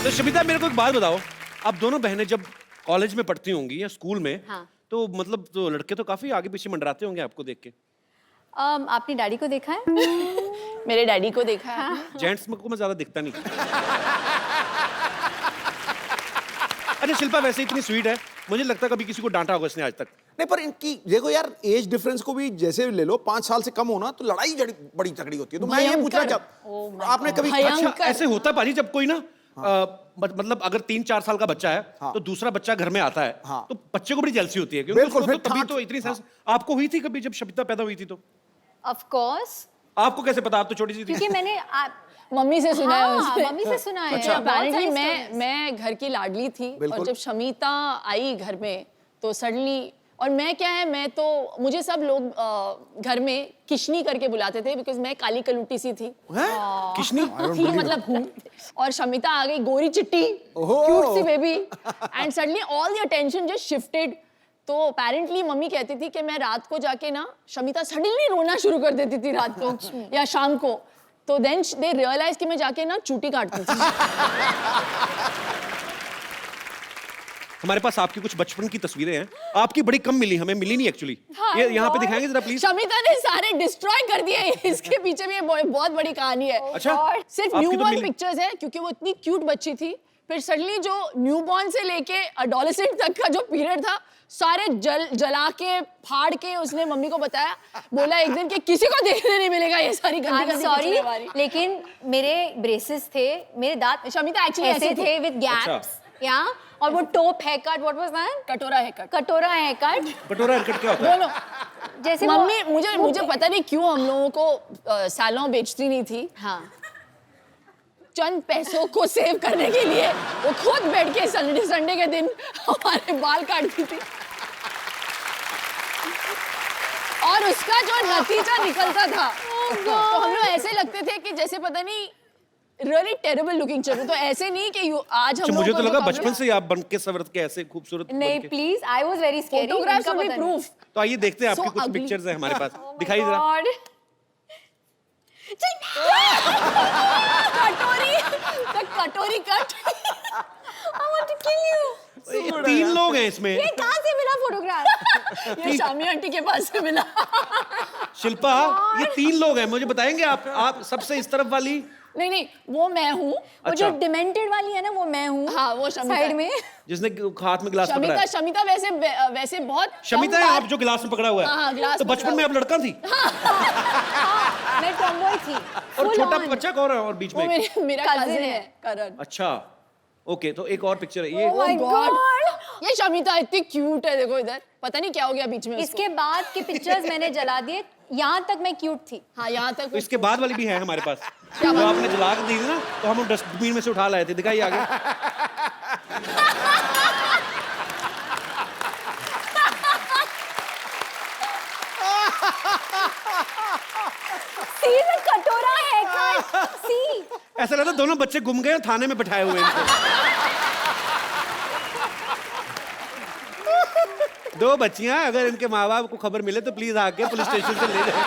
तो शमिता मेरे को एक बात बताओ, आप दोनों बहनें जब कॉलेज में पढ़ती होंगी या स्कूल में, हाँ। तो मतलब तो लड़के तो काफी आगे पीछे मंडराते होंगे आपको देख के। आपने डैडी को देखा है? मेरे डैडी को देखा है। जेंट्स को मैं ज्यादा दिखता नहीं। अच्छा शिल्पा वैसे इतनी स्वीट है, मुझे लगता है कभी किसी को डांटा होगा इसने आज तक। नहीं पर इनकी देखो यार, एज डिफरेंस को भी जैसे ले लो, 5 साल से कम होना तो लड़ाई बड़ी तगड़ी होती है। तो मैं ये पूछना चाहता, आपने कभी अच्छा ऐसे होता है पाजी जब कोई ना मतलब अगर 3-4 साल का बच्चा है तो दूसरा बच्चा घर में आता है तो बच्चे को बड़ी जेलसी होती है क्योंकि बिल्कुल, उसको फिर तो तभी तो इतनी सेंस आपको हुई थी कभी जब शमिता पैदा हुई थी तो? Of course. आपको कैसे पता, आप तो छोटी सी थी। क्योंकि मैंने मम्मी से सुना है उससे। मम्मी से सुना है। अच्छा, बहुत सारी apparently stories। मैं घर की लाडली थी और जब शमिता आई घर में तो सडनली, और मैं क्या है, मैं तो मुझे सब लोग घर में किशनी करके बुलाते थे बिकॉज मैं काली कलूटी सी थी। किशनी थी मतलब हूँ। और शमिता आ गई गोरी चिट्टी क्यूट सी baby and suddenly all the attention just shifted. तो अपेरेंटली मम्मी कहती थी कि मैं रात को जाके ना, शमिता सडनली रोना शुरू कर देती थी रात को या शाम को, तो देन दे रियलाइज कि मैं जाके ना चूटी काटती थी। हमारे पास आपकी कुछ बचपन की तस्वीरें हैं, आपकी बड़ी कम मिली, हमें मिली नहीं एक्चुअली। ये यहाँ पे दिखाएंगे जरा प्लीज। शमिता ने सारे डिस्ट्रॉय कर दिए, इसके पीछे भी ये बहुत बड़ी कहानी है। अच्छा सिर्फ आपकी तो न्यूबॉर्न मिली। पिक्चर्स है क्योंकि वो इतनी क्यूट बच्ची थी। फिर सडनली जो न्यूबॉर्न से लेके एडोलेसेंट तक का जो पीरियड था, सारे जला के फाड़ के उसने मम्मी को बताया, बोला एक दिन कि किसी को देखने नहीं मिलेगा ये सारी गंदी सॉरी, लेकिन मेरे ब्रेसेस थे, मेरे दांत शमिता एक्चुअली ऐसे थे विद गैप्स या, और वो top hair cut, what was that? कटोरा है कट। कटोरा हेयर कट। कटोरा हेयर क्या होता है? बोलो। जैसे मम्मी मुझे पता नहीं क्यों हम लोगों को सैलून बेचती नहीं थी। हाँ। चंद पैसों को सेव करने के लिए वो खुद बैठ के संडे के दिन हमारे बाल काटती थी और उसका जो नतीजा निकलता था तो हम लोग ऐसे लगते थे कि जैसे पता नहीं रियली टेरेबल लुकिंग चल रहे। तो ऐसे नहीं कि आज हम मुझे लोगों तो को लगा जो बचपन से ही आप बन के सवरत के ऐसे खूबसूरत नहीं please, I was very scary. Photographs में प्रूफ। तो आइए देखते हैं आपकी So कुछ ugly. पिक्चर्स हैं हमारे पास, दिखाइए जरा। कटोरी cut. I want to kill you. ये 3 लोग हैं इसमें। ये कहाँ से मिला फोटोग्राफ? ये शामी आंटी के पास से मिला। शिल्पा ये 3 लोग हैं, मुझे बताएंगे आप सबसे इस तरफ वाली? नहीं वो मैं हूँ। वो जो डिमेंटेड वाली है ना, वो मैं हूँ। हाँ वो शमिता साइड में। जिसने हाथ में गिलास पकड़ा है। शमिता वैसे बहुत शमिता है आप जो गिलास में पकड़ा हुआ है। हाँ, गिलास तो बचपन में आप लड़का थी मैं टॉमबॉय थी। और Full छोटा on। बच्चा कौन है और बीच वो में? मेरा Cousin कजिन है। है करण। अच्छा ओके, तो एक और पिक्चर है ये। Oh my God! ये शमिता इतनी क्यूट है, देखो इधर, पता नहीं क्या हो गया बीच में उसको। इसके बाद के पिक्चर्स मैंने जला दिए, यहाँ तक मैं क्यूट थी। हाँ यहाँ तक तो इसके बाद वाली भी है हमारे पास, जो आपने जला के दी थी ना, तो हम डस्टबिन में से उठा लाए थे। दिखाइए आगे। See the कटोरा haircut. See. ऐसा लगता है दोनों बच्चे गुम गए और थाने में बैठाए हुए हैं इनको। 2 बच्चियां, अगर इनके माँ बाप को खबर मिले तो प्लीज आके पुलिस स्टेशन से ले जाए।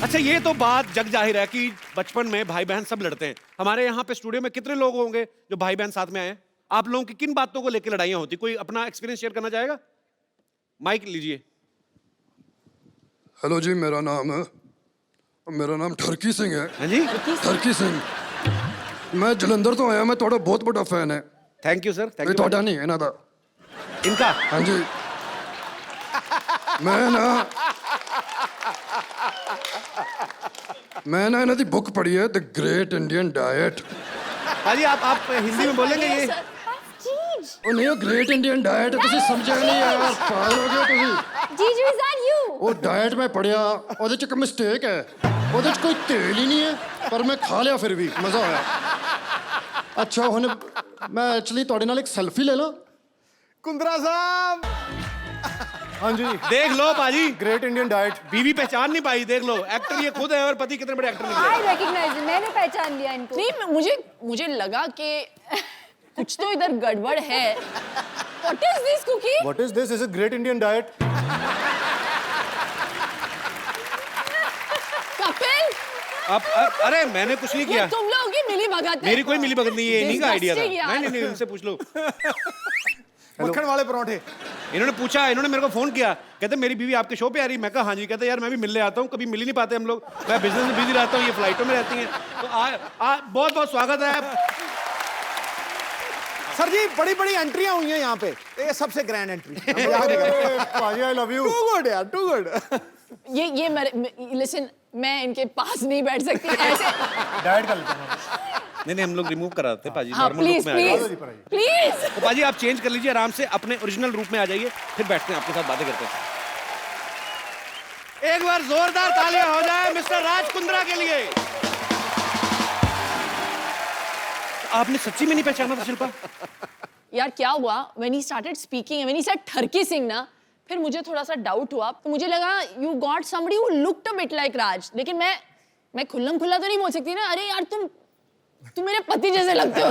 अच्छा ये तो बात जग जाहिर है कि बचपन में भाई बहन सब लड़ते हैं। हमारे यहाँ पे स्टूडियो में कितने लोग होंगे जो भाई बहन साथ में आए हैं? आप लोगों की किन बातों को लेकर लड़ाइयाँ होती? कोई अपना एक्सपीरियंस शेयर करना चाहेगा? माइक लीजिए। हेलो जी, मेरा नाम ठरकी सिंह है। हाँ जी, ठरकी सिंह। मैं जलंधर तो आया, मैं थोड़ा बहुत बड़ा फैन है। Thank you sir. थैंक ये यू। थोड़ा नहीं है ना था इनका? हाँ जी। मैं ना इन्हों दी बुक पढ़ी है, द ग्रेट इंडियन डाइट। हाँ जी, आप हिंदी में बोलेंगे ये? ਉਹ ਨਹੀਂ, ਉਹ ਗ੍ਰੇਟ ਇੰਡੀਅਨ ਡਾਈਟ ਤੁਸੀਂ ਸਮਝਿਆ ਨਹੀਂ ਯਾਰ, ਪਾਗਲ ਹੋ ਗਏ ਤੁਸੀਂ। Gigi, is that you? ਉਹ ਡਾਈਟ ਮੈਂ ਪੜਿਆ, ਉਹਦੇ ਚ ਇੱਕ ਮਿਸਟੇਕ ਹੈ, ਉਹਦੇ ਚ ਕੋਈ ਤੇਲ ਹੀ ਨਹੀਂ ਹੈ, ਪਰ ਮੈਂ ਖਾ ਲਿਆ ਫਿਰ ਵੀ ਮਜ਼ਾ ਆਇਆ। ਅੱਛਾ ਹੁਣ ਮੈਂ ਐਕਚੁਅਲੀ ਤੁਹਾਡੇ ਨਾਲ ਇੱਕ ਸੈਲਫੀ ਲੈ ਲਾਂ? कुंद्रा साहब। हाँ जी, देख लो पाजी, ग्रेट इंडियन डाइट। बीवी पहचान नहीं पाई, देख लो। एक्टर ये खुद है और पति कितने बड़े एक्टर निकले। I recognize him. मैंने पहचान लिया इनको। नहीं मुझे लगा कि कुछ तो इधर गड़बड़ है। What is this cookie? What is this? Is it great Indian diet? Kapil अरे मैंने कुछ नहीं ये किया, तुम लोगों की मिली भगत है। मेरी कोई मिली भगत नहीं है, इन्हीं का आइडिया था। Disgusting यार। नहीं, इनसे पूछ लो। मक्खन वाले पराठे। इन्होंने पूछा, इन्होंने मेरे को फोन किया, कहते मेरी बीवी आपके शो पे आ रही। मैं कहा हाँ जी। कहते यार मैं भी मिलने आता हूँ, कभी मिल ही नहीं पाते हम लोग, मैं बिजनेस में बिजी रहता हूँ, ये फ्लाइटों में रहती हैं। तो बहुत बहुत स्वागत है। सर जी बड़ी बड़ी एंट्रियां हुई हैं यहाँ पे, ये सबसे ग्रैंड एंट्री। भाजी I love you. Too good यार, टू गुड। ये लिसन, मैं इनके पास नहीं बैठ सकती ऐसे। डाइट कर लेता हूँ। नहीं, हम लोग रिमूव करा देते पाजी, हाँ नॉर्मल प्लीज रूप में आ जाइए। Please please. तो पाजी आप चेंज कर लीजिए आराम से, अपने ओरिजिनल रूप में आ जाइए, फिर बैठते हैं आपके साथ बातें करते हैं। एक बार जोरदार तालियां हो जाए मिस्टर राज कुंद्रा के लिए। आपने सच्ची में नहीं पहचाना था शिल्पा? यार क्या हुआ, when he started speaking, when he said ठरकी Singh ना, फिर मुझे थोड़ा सा डाउट हुआ। तो मुझे लगा you got somebody who looked a bit like Raj, लेकिन मैं खुल्लम खुल्ला तो नहीं बोल सकती ना, अरे यार तुम मेरे पति जैसे लगते हो।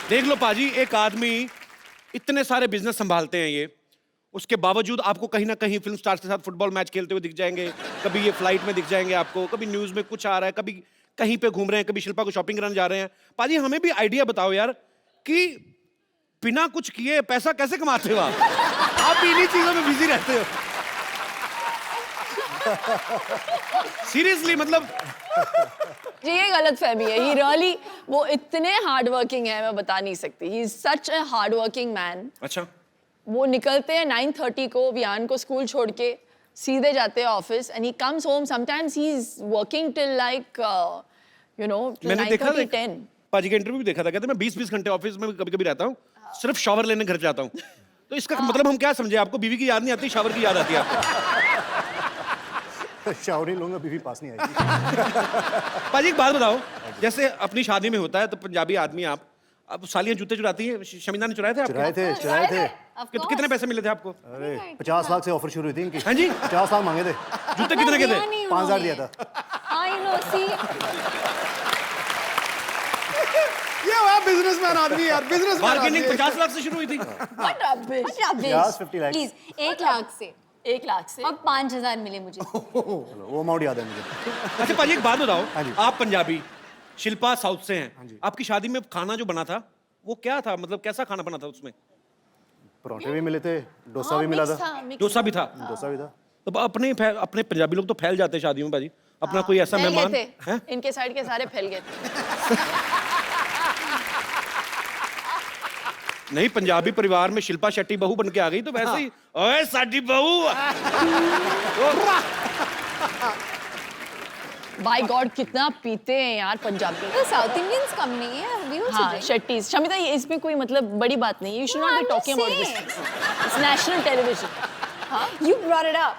देख लो पाजी, एक आदमी इतने सारे बिजनेस संभालते हैं ये, उसके बावजूद आपको कहीं ना कहीं फिल्म स्टार्स के साथ फुटबॉल मैच खेलते हुए दिख जाएंगे, कभी ये फ्लाइट में दिख जाएंगे आपको, कभी न्यूज में कुछ आ रहा है, कभी कहीं पे घूम रहे हैं, कभी शिल्पा को शॉपिंग कराने जा रहे हैं। पाजी हमें भी आइडिया बताओ यार कि बिना कुछ किए पैसा कैसे कमाते हो आप भी इन्हीं चीजों में बिजी रहते हो। सीरियसली मतलब ये गलत फहमी है। ही रियली वो इतने हार्ड वर्किंग है, मैं बता नहीं सकती। He is such a hard working man. अच्छा, वो निकलते हैं 9:30 को, वियान को स्कूल छोड़ के सीधे जाते हैं office, and he comes home sometimes he is working till like you know मैंने देखा 9:30-10। पाजी का इंटरव्यू भी देखा था, कहते मैं 20-20 घंटे ऑफिस में कभी कभी रहता हूँ, सिर्फ शावर लेने घर जाता हूँ। तो इसका मतलब हम क्या समझे, आपको बीवी की याद नहीं आती, शावर की याद आती है आपको? शावर ही लूंगा, बीवी पास नहीं आएगी। पाजी एक बात बताओ, जैसे अपनी शादी में होता है तो पंजाबी आदमी आप, अब सालियां जूते चुराती हैं, शमीना ने चुराए थे आपको? चुराए थे। कितने पैसे मिले थे आपको? अरे 50 लाख से ऑफर शुरू हुई थी इनकी। हाँ जी, 50 लाख मांगे थे, जूते कितने के थे? 5000 दिया था। I know, see, ये हुआ बिजनेसमैन आदमी यार, बिजनेसमैन बार्गेनिंग 50 लाख से शुरू हुई थी। What rubbish. Yes, 50 lakhs. Please 1 lakh से 1 लाख से अब 5,000 मिले मुझे। चलो वो अमाउंट याद है मुझे। अच्छा पाजी एक बात बताओ, हाँ जी। आप पंजाबी, शिल्पा साउथ से हैं, आपकी शादी में खाना जो बना था वो क्या था, मतलब कैसा खाना बना था उसमें? पराठे भी मिले थे, डोसा भी मिला था। डोसा भी था? डोसा भी था। तो अपने पंजाबी लोग तो फैल जाते हैं शादियों में पाजी, अपना कोई ऐसा फैल मेहमान गए है? थे, इनके साइड के सारे फैल गए थे। नहीं, पंजाबी परिवार में शिल्पा शेट्टी बहू बन के आ गई तो वैसे ही, ओए साडी बहू। बाय गॉड कितना पीते हैं यार पंजाबी। तो साउथ इंडियंस कम नहीं है, we also हाँ drink. शेट्टीज। शमिता ये इसमें कोई मतलब बड़ी बात नहीं है, you should No, not be I'm talking just about saying. This. It's national television. You brought it up.